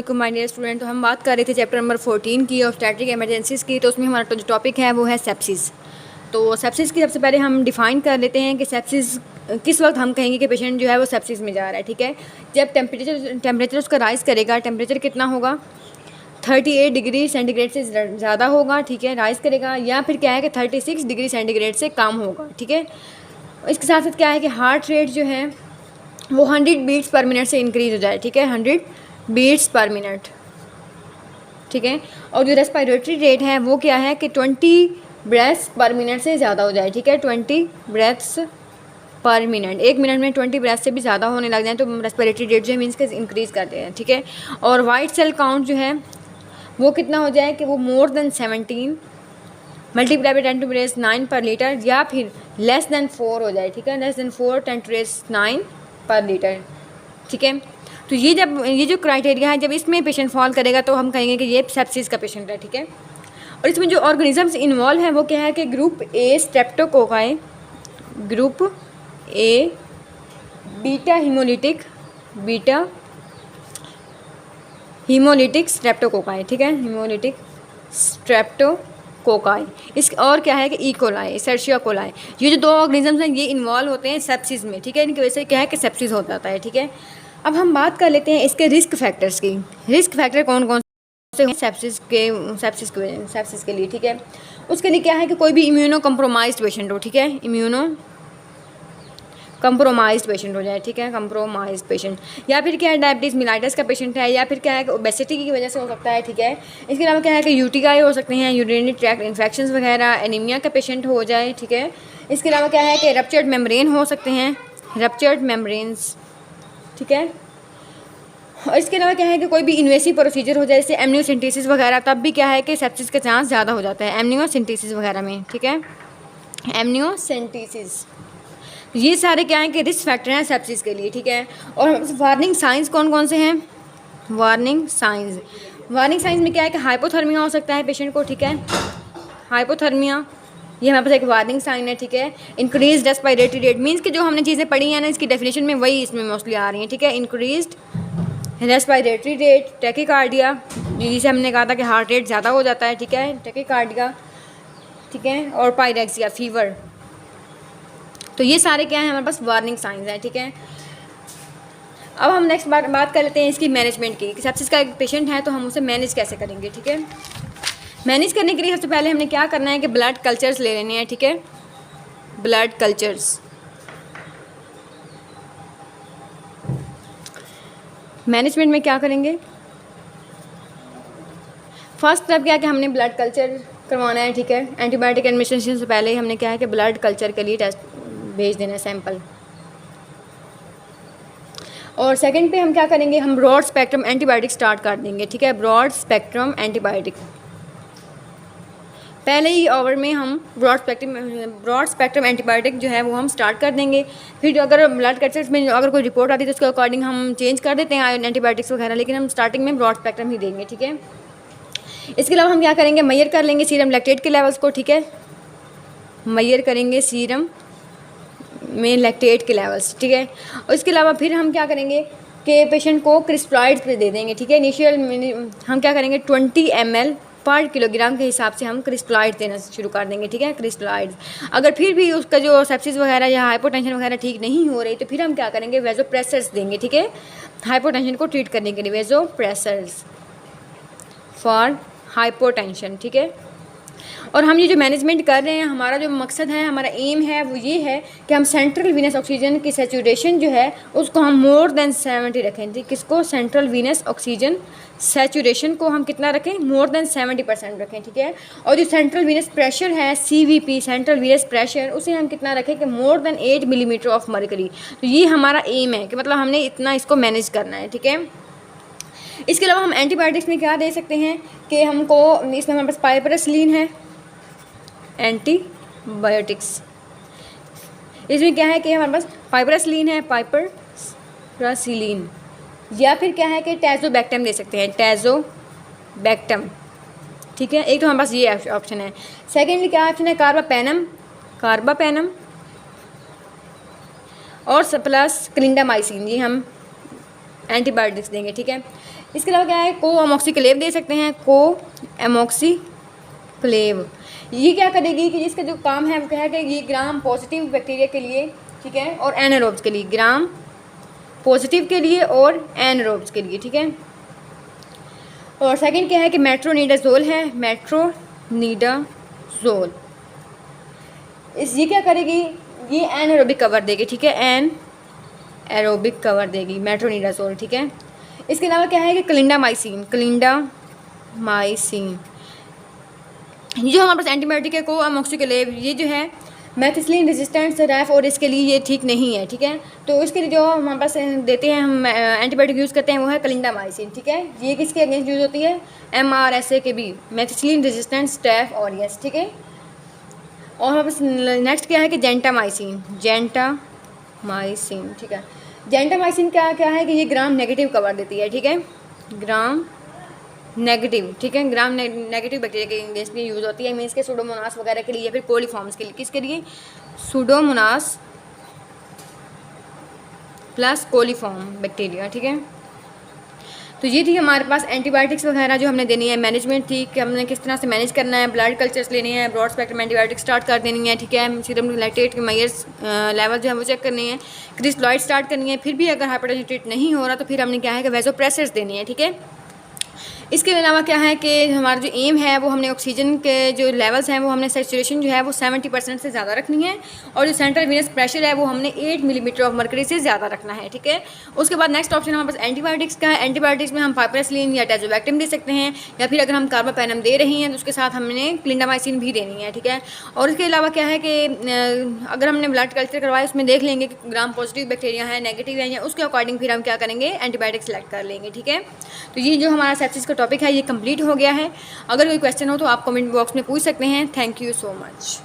वालेकुम my dear student. तो हम बात कर रहे थे चैप्टर नंबर 14 की ऑब्स्टेट्रिक इमरजेंसीज़ की। तो उसमें हमारा जो टॉपिक है वो है सेप्सिस। तो सेप्सिस की सबसे पहले हम डिफ़ाइन कर लेते हैं कि सेप्सिस किस वक्त हम कहेंगे कि पेशेंट जो है वो सेप्सिस में जा रहा है। ठीक है, जब टेम्परेचर उसका राइज़ करेगा, टेम्परेचर कितना होगा 38 डिग्री सेंटीग्रेड से ज़्यादा होगा। ठीक है, राइज़ करेगा, या फिर क्या है कि 36 डिग्री सेंटीग्रेड से कम होगा। ठीक है, इसके साथ साथ क्या है कि हार्ट रेट जो है वो 100 बीट्स पर मिनट से इंक्रीज़ हो जाए। ठीक है, 100 बीट्स पर मिनट। ठीक है, और जो रेस्पिरेटरी रेट है वो क्या है कि 20 ब्रेथ्स पर मिनट से ज़्यादा हो जाए। ठीक है, 20 ब्रेथ्स पर मिनट, एक मिनट में 20 ब्रेथ से भी ज़्यादा होने लग जाए तो रेस्पिरेटरी रेट जो है मीन्स के इंक्रीज़ करते हैं। ठीक है, और वाइट सेल काउंट जो है वो कितना हो जाए कि वो मोर देन 17 मल्टीप्लाई बाई 10⁻9 पर लीटर, या फिर लेस देन 4 हो जाए। ठीक है, लेस देन 4 10⁻9 पर लीटर। ठीक है, तो ये जो क्राइटेरिया है, जब इसमें पेशेंट फॉल करेगा तो हम कहेंगे कि ये सेप्सिस का पेशेंट है। ठीक है, और इसमें जो ऑर्गेनिजम्स इन्वॉल्व हैं वो क्या है कि group A streptococci, group A beta haemolytic streptococci. ठीक है, हीमोलिटिक स्ट्रेप्टोकोकाई। इस और क्या है कि इकोलाई, एशेरिचिया कोलाई। ये जो दो ऑर्गेनिजम्स हैं ये इन्वॉल्व होते हैं सेप्सिस में। ठीक है, इनकी वजह से क्या है कि सेप्सिस हो जाता है। ठीक है, अब हम बात कर लेते हैं इसके रिस्क फैक्टर्स की। रिस्क फैक्टर कौन कौन से हैं सेप्सिस के लिए। ठीक है, उसके लिए क्या है कि कोई भी इम्यूनो कम्प्रोमाइज्ड पेशेंट हो। ठीक है, इम्यूनो कम्प्रोमाइज्ड पेशेंट हो जाए। ठीक है, कम्प्रोमाइज्ड पेशेंट, या फिर क्या है डायबिटीज़ मिलाइटिस का पेशेंट है, या फिर क्या है कि ओबेसिटी की वजह से हो सकता है। ठीक है, इसके अलावा क्या है कि यूटीआई हो सकते हैं, यूरिनरी ट्रैक्ट इन्फेक्शंस वगैरह, एनीमिया का पेशेंट हो जाए। ठीक है, इसके अलावा क्या है कि रप्चर्ड मेम्ब्रेन हो सकते हैं, रप्चर्ड मेम्ब्रेन्स। ठीक है, और इसके अलावा क्या है कि कोई भी इन्वेसिव प्रोसीजर हो जाए जैसे एमनियोसेंटेसिस वगैरह, तब भी क्या है कि सेप्सिस का चांस ज़्यादा हो जाता है एमनियोसेंटेसिस वगैरह में। ठीक है, एमनियोसेंटेसिस, ये सारे क्या हैं कि रिस्क फैक्टर हैं सेप्सिस के लिए। ठीक है, और वार्निंग साइंस कौन कौन से हैं। वार्निंग साइंस में क्या है कि हाइपोथर्मिया हो सकता है पेशेंट को। ठीक है, हाइपोथर्मिया ये हमारे पास एक वार्निंग साइन है। ठीक है, इंक्रीज रेस्पिरेटरी रेट, मीन्स कि जो हमने चीज़ें पढ़ी हैं ना इसकी डेफिनेशन में वही इसमें मोस्टली आ रही हैं। ठीक है, इंक्रीज्ड रेस्पिरेटरी रेट, टैकीकार्डिया, जिसे हमने कहा था कि हार्ट रेट ज़्यादा हो जाता है। ठीक है, टैकीकार्डिया। ठीक है, और पायरेक्सिया, फीवर। तो ये सारे क्या हैं हमारे पास वार्निंग साइंस हैं। ठीक है, अब हम नेक्स्ट बात कर लेते हैं इसकी मैनेजमेंट की। सेप्सिस का एक पेशेंट है तो हम उसे मैनेज कैसे करेंगे। ठीक है, मैनेज करने के लिए सबसे पहले हमने क्या करना है कि ब्लड कल्चर्स ले लेने हैं। ठीक है, ब्लड कल्चर्स। मैनेजमेंट में क्या करेंगे, फर्स्ट स्टेप क्या है कि हमने ब्लड कल्चर करवाना है। ठीक है, एंटीबायोटिक एडमिनिस्ट्रेशन से पहले हमने क्या है कि ब्लड कल्चर के लिए टेस्ट भेज देना है, सैंपल। और सेकंड पे हम क्या करेंगे, हम ब्रॉड स्पेक्ट्रम एंटीबायोटिक स्टार्ट कर देंगे। ठीक है, ब्रॉड स्पेक्ट्रम एंटीबायोटिक, पहले ही आवर में हम ब्रॉड स्पेक्ट्रम एंटीबायोटिक जो है वो हम स्टार्ट कर देंगे। फिर अगर ब्लड कल्चर्स में अगर कोई रिपोर्ट आती है तो उसके अकॉर्डिंग हम चेंज कर देते हैं एंटीबायोटिक्स वगैरह, लेकिन हम स्टार्टिंग में ब्रॉड स्पेक्ट्रम ही देंगे। ठीक है, इसके अलावा हम क्या करेंगे, मेजर कर लेंगे सीरम लैक्टेट के लेवल्स को। ठीक है, मेजर करेंगे सीरम में लैक्टेट के लेवल्स। ठीक है, और इसके अलावा फिर हम क्या करेंगे कि पेशेंट को क्रिस्टलॉइड्स पे दे देंगे। ठीक है, इनिशियल हम क्या करेंगे 20 ml पर किलोग्राम के हिसाब से हम क्रिस्टलॉइड देना शुरू कर देंगे। ठीक है, क्रिस्टलॉइड्स। अगर फिर भी उसका जो सेप्सिस वगैरह या हाइपोटेंशन वगैरह ठीक नहीं हो रही तो फिर हम क्या करेंगे वेजोप्रेसर्स देंगे। ठीक है, हाइपोटेंशन को ट्रीट करने के लिए वेजोप्रेसर्स फॉर हाइपोटेंशन। ठीक है, और हम ये जो मैनेजमेंट कर रहे हैं हमारा जो मकसद है, हमारा एम है वो ये है कि हम सेंट्रल वीनस ऑक्सीजन की सैचुरेशन जो है उसको हम मोर देन 70 रखें। ठीक, किसको, सेंट्रल वीनस ऑक्सीजन सैचुरेशन को हम कितना रखें, मोर देन 70% रखें। ठीक है, और जो सेंट्रल वीनस प्रेशर है CVP, सेंट्रल वीनस प्रेशर, उसे हम कितना रखें कि more than 8 millimetre of mercury. तो ये हमारा एम है कि मतलब हमने इतना इसको मैनेज करना है। ठीक है, इसके अलावा हम एंटीबायोटिक्स में क्या दे सकते हैं कि हमको इसमें हमारे पास पाइपरसिलीन है, एंटीबायोटिक्स इसमें क्या है कि हमारे पास पाइपरसिलीन है, पाइपरसिलीन, या फिर क्या है कि टैजोबैक्टम दे सकते हैं, टैजोबैक्टम। ठीक है, एक तो हमारे पास ये ऑप्शन है। सेकेंडली क्या ऑप्शन है, कार्बापेनम और प्लस क्लिंडामाइसिन, ये हम एंटीबायोटिक्स देंगे, ठीक है। इसके अलावा क्या है, को अमोक्सिक्लेव दे सकते हैं, को अमोक्सिक्लेव। ये क्या करेगी कि इसका जो काम है वो क्या है कि ये ग्राम पॉजिटिव बैक्टीरिया के लिए, ठीक है, और एनारोब्स के लिए, ग्राम पॉजिटिव के लिए और एनारोब्स के लिए, ठीक है। और सेकंड क्या है कि मेट्रोनिडाजोल है, मेट्रोनिडाजोल। ये क्या करेगी, ये एनारोबिक कवर देगी, ठीक है, एरोबिक कवर देगी मेट्रोनिडाजोल, ठीक है। इसके अलावा क्या है कि क्लिंडामाइसिन, क्लिंडामाइसिन ये जो हमारे पास एंटीबायोटिक है, को अमोक्सिक्लेव, ये जो है मेथिसिलिन रेजिस्टेंट स्टाफ और इसके लिए ये ठीक नहीं है, ठीक है। तो इसके लिए जो हमारे पास देते हैं, हम एंटीबायोटिक यूज़ करते हैं वो है क्लिंडामाइसिन, ठीक है। ये किसके अगेंस्ट यूज़ होती है, MRSA के भी, मेथिसिलिन रेजिस्टेंट स्टाफ ऑरियस, ठीक है। और हमारे पास नेक्स्ट क्या है कि जेंटामाइसिन, जेंटामाइसिन, ठीक है। जेंटामाइसिन क्या क्या है कि ये ग्राम नेगेटिव कवर देती है, ठीक है, ग्राम नेगेटिव, ठीक है, ग्राम नेगेटिव बैक्टीरिया के अगेंस्ट में यूज़ होती है, मीन्स के सूडोमोनास वगैरह के लिए या फिर कोलीफॉर्म्स के लिए, किसके लिए, सूडोमोनास प्लस कोलीफॉर्म बैक्टीरिया, ठीक है। तो ये थी हमारे पास एंटीबायोटिक्स वगैरह जो हमने देनी है, मैनेजमेंट थी कि हमने किस तरह से मैनेज करना है, ब्लड कल्चर्स लेने हैं, ब्रॉड स्पेक्ट्रम एंटीबायोटिक्स स्टार्ट कर देनी है, ठीक है, सीरम लैक्टेट के मायर्स लेवल जो है वो चेक करनी है, क्रिस्टलॉइड स्टार्ट करनी है। फिर भी अगर हाइपरटेंशन ट्रीट नहीं हो रहा तो फिर हमने क्या है कि वैसोप्रेसर्स देनी है, ठीक है। इसके अलावा क्या है कि हमारा जो एम है वो हमने ऑक्सीजन के जो लेवल्स हैं वो हमने सैचुरेशन जो है वो 70% से ज़्यादा रखनी है, और जो सेंट्रल वीनस प्रेशर है वो हमने 8 मिलीमीटर ऑफ मर्करी से ज़्यादा रखना है, ठीक है। उसके बाद नेक्स्ट ऑप्शन हमारे पास एंटीबायोटिक्स का है। एंटीबायोटिक्स में हम पाइपरेसिलिन या टैजोबैक्टिन दे सकते हैं, या फिर अगर हम कार्बापेनम दे रही हैं तो उसके साथ हमने क्लिंडामाइसिन भी देनी है, ठीक है। और इसके अलावा क्या है कि अगर हमने ब्लड कल्चर करवाया उसमें देख लेंगे कि ग्राम पॉजिटिव बैक्टीरिया है, नेगेटिव है, या उसके अकॉर्डिंग फिर हम क्या करेंगे, एंटीबायोटिक सेलेक्ट कर लेंगे, ठीक है। तो ये जो हमारा सेप्सिस का टॉपिक है ये कंप्लीट हो गया है। अगर कोई क्वेश्चन हो तो आप कमेंट बॉक्स में पूछ सकते हैं। Thank you so much.